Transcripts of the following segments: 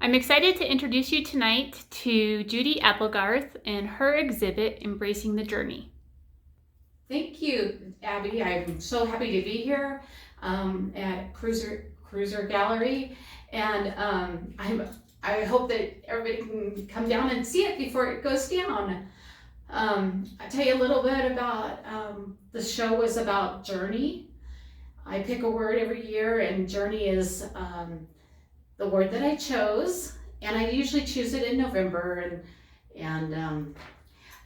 I'm excited to introduce you tonight to Judy Applegarth and her exhibit, Embracing the Journey. Thank you, Abby. I'm so happy to be here at Cruiser Gallery, and I hope that everybody can come down and see it before it goes down. I'll tell you a little bit about the show was about journey. I pick a word every year, and journey is the word that I chose, and I usually choose it in November, and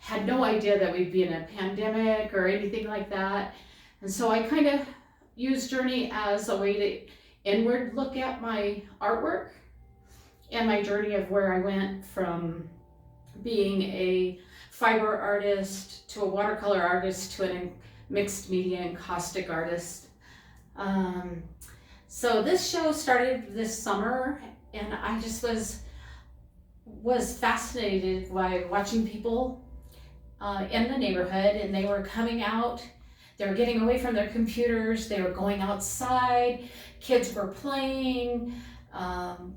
had no idea that we'd be in a pandemic or anything like that. And so I kind of use journey as a way to inward look at my artwork and my journey of where I went from being a fiber artist to a watercolor artist to a mixed media encaustic artist. So this show started this summer, and I just was fascinated by watching people in the neighborhood, and they were coming out, they were getting away from their computers, they were going outside, kids were playing,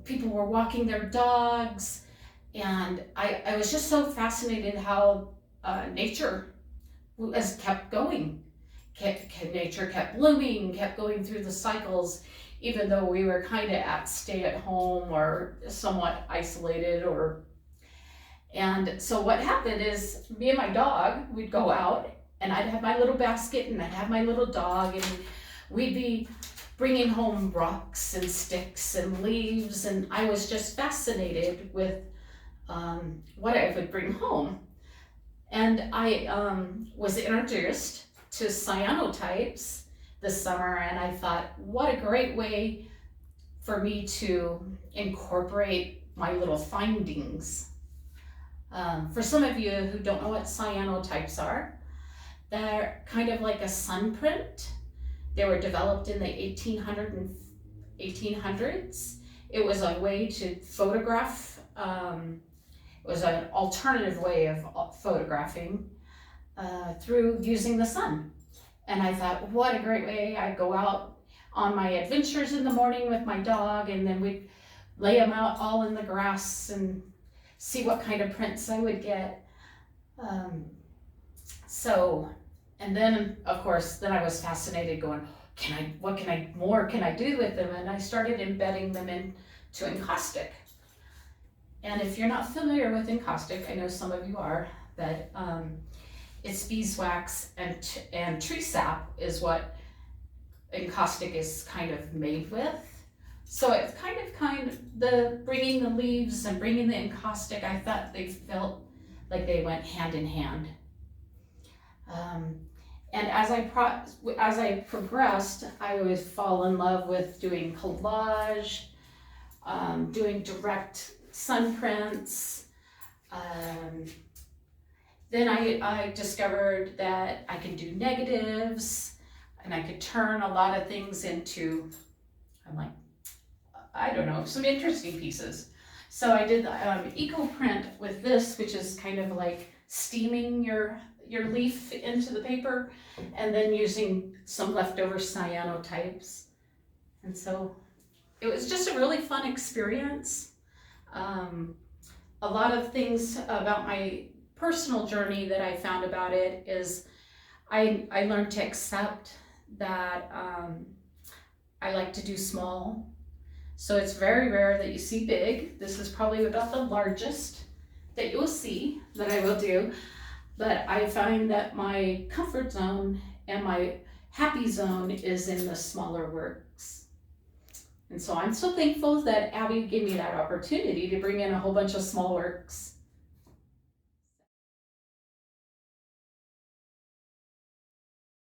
people were walking their dogs, and I was just so fascinated how nature has kept going. Nature kept blooming, kept going through the cycles, even though we were kind of at stay at home or somewhat isolated. And so what happened is me and my dog, we'd go out, and I'd have my little basket and I'd have my little dog, and we'd be bringing home rocks and sticks and leaves, and I was just fascinated with what I would bring home. And I was introduced to Cyanotypes this summer, and I thought, what a great way for me to incorporate my little findings. For some of you who don't know what cyanotypes are, they're kind of like a sun print. They were developed in the 1800s. It was a way to photograph, it was an alternative way of photographing through using the sun. And I thought, what a great way. I'd go out on my adventures in the morning with my dog, and then we'd lay them out all in the grass and see what kind of prints I would get. And then of course, then I was fascinated going, what more can I do with them? And I started embedding them into encaustic. And if you're not familiar with encaustic, I know some of you are, but it's beeswax and tree sap is what encaustic is kind of made with. So it's kind of the bringing the leaves and bringing the encaustic, I thought they felt like they went hand in hand. And as I progressed, I would fall in love with doing collage, doing direct sun prints. Then I discovered that I could do negatives, and I could turn a lot of things into, I don't know, some interesting pieces. So I did eco print with this, which is kind of like steaming your leaf into the paper, and then using some leftover cyanotypes. And so it was just a really fun experience. A lot of things about my personal journey that I found about it is I learned to accept that I like to do small. So it's very rare that you see big. This is probably about the largest that you'll see that I will do. But I find that my comfort zone and my happy zone is in the smaller works. And so I'm so thankful that Abby gave me that opportunity to bring in a whole bunch of small works.